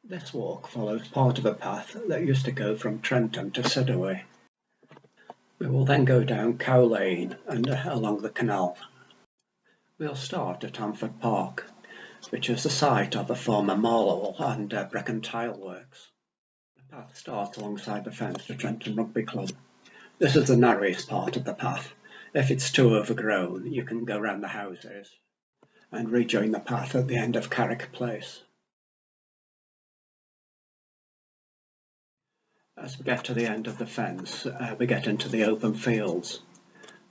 This walk follows part of a path that used to go from Trenton to Sedaway. We will then go down Cow Lane and along the canal. We'll start at Hanford Park, which is the site of the former Marlow and Brecon Tile Works. The path starts alongside the fence to Trenton Rugby Club. This is the narrowest part of the path. If it's too overgrown, you can go round the houses and rejoin the path at the end of Carrick Place. As we get to the end of the fence, we get into the open fields.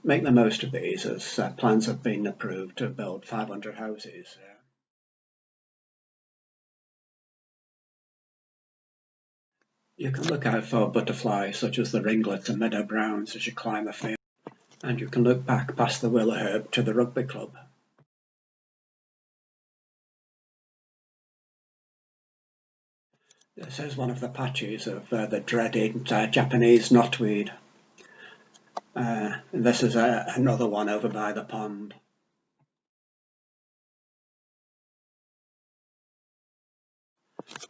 Make the most of these, as plans have been approved to build 500 houses. You can look out for butterflies such as the ringlets and meadow browns as you climb the field, and you can look back past the willow herb to the rugby club. This is one of the patches of the dreaded Japanese knotweed. This is another one over by the pond.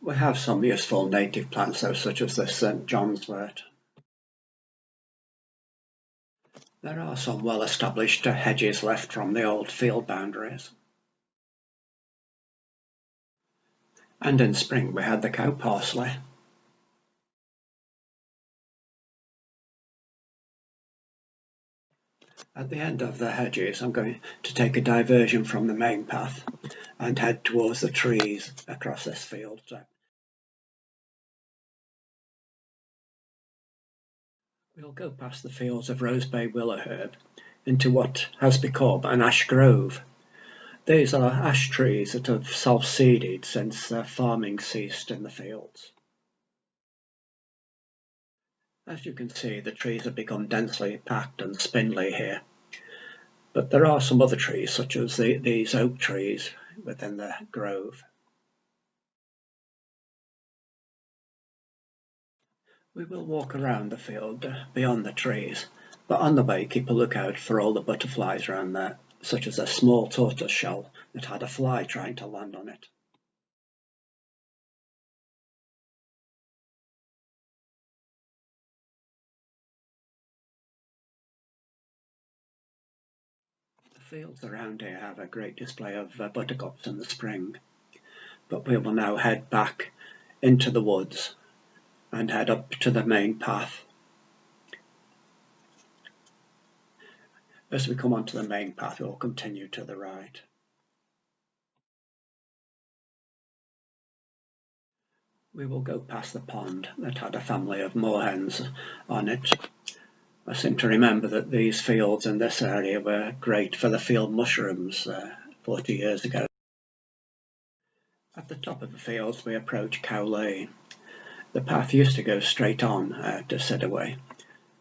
We have some useful native plants though, such as this St. John's wort. There are some well-established hedges left from the old field boundaries. And in spring we had the cow parsley. At the end of the hedges, I'm going to take a diversion from the main path and head towards the trees across this field. We'll go past the fields of Rosebay willow herb into what has become an ash grove. These are ash trees that have self-seeded since farming ceased in the fields. As you can see, the trees have become densely packed and spindly here, but there are some other trees, such as these oak trees within the grove. We will walk around the field beyond the trees, but on the way keep a lookout for all the butterflies around there, such as a small tortoise shell that had a fly trying to land on it. The fields around here have a great display of buttercups in the spring, but we will now head back into the woods and head up to the main path. As we come onto the main path, we will continue to the right. We will go past the pond that had a family of moorhens on it. I seem to remember that these fields in this area were great for the field mushrooms 40 years ago. At the top of the fields we approach Cow Lane. The path used to go straight on to Sedaway,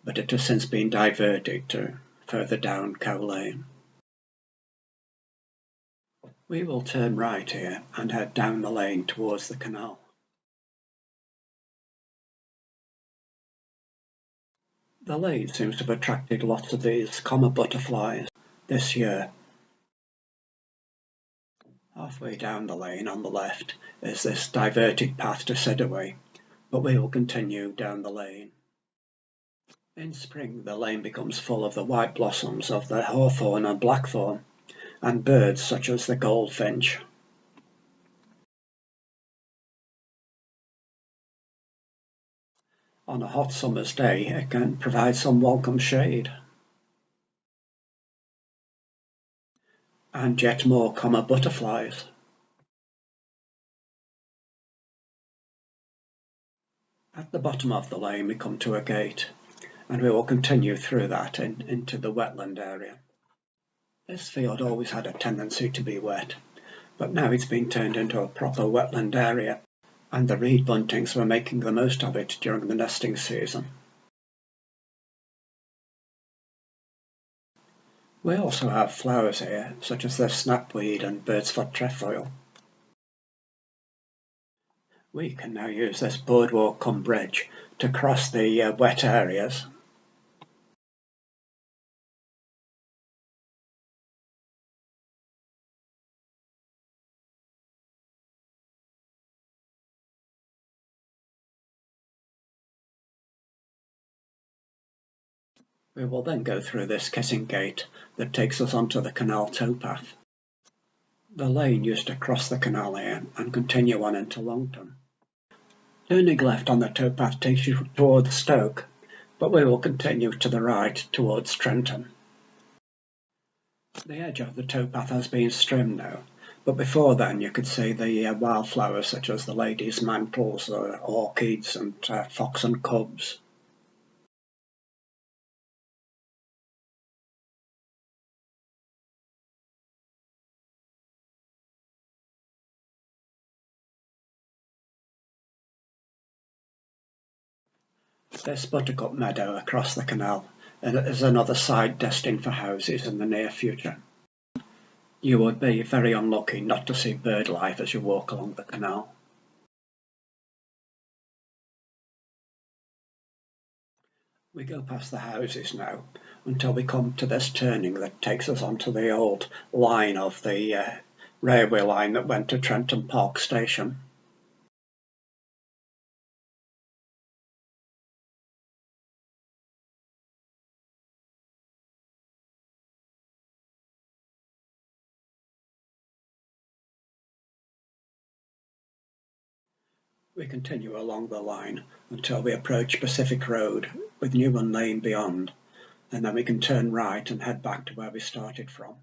but it has since been diverted to further down Cow Lane. We will turn right here and head down the lane towards the canal. The lane seems to have attracted lots of these common butterflies this year. Halfway down the lane on the left is this diverted path to Sedaway, but we will continue down the lane. In spring the lane becomes full of the white blossoms of the hawthorn and blackthorn, and birds such as the goldfinch. On a hot summer's day it can provide some welcome shade. And yet more common butterflies. At the bottom of the lane we come to a gate, and we will continue through that into the wetland area. This field always had a tendency to be wet, but now it's been turned into a proper wetland area, and the reed buntings were making the most of it during the nesting season. We also have flowers here, such as the snapweed and bird's foot trefoil. We can now use this boardwalk cum bridge to cross the wet areas. We will then go through this kissing gate that takes us onto the canal towpath. The lane used to cross the canal here and continue on into Longton. Turning left on the towpath takes you towards Stoke, but we will continue to the right towards Trenton. The edge of the towpath has been trimmed now, but before then you could see the wildflowers such as the ladies' mantles, orchids and fox and cubs. There's Buttercup Meadow across the canal, and it is another site destined for houses in the near future. You would be very unlucky not to see bird life as you walk along the canal. We go past the houses now until we come to this turning that takes us onto the old line of the railway line that went to Trenton Park Station. We continue along the line until we approach Pacific Road with Newman Lane beyond, and then we can turn right and head back to where we started from.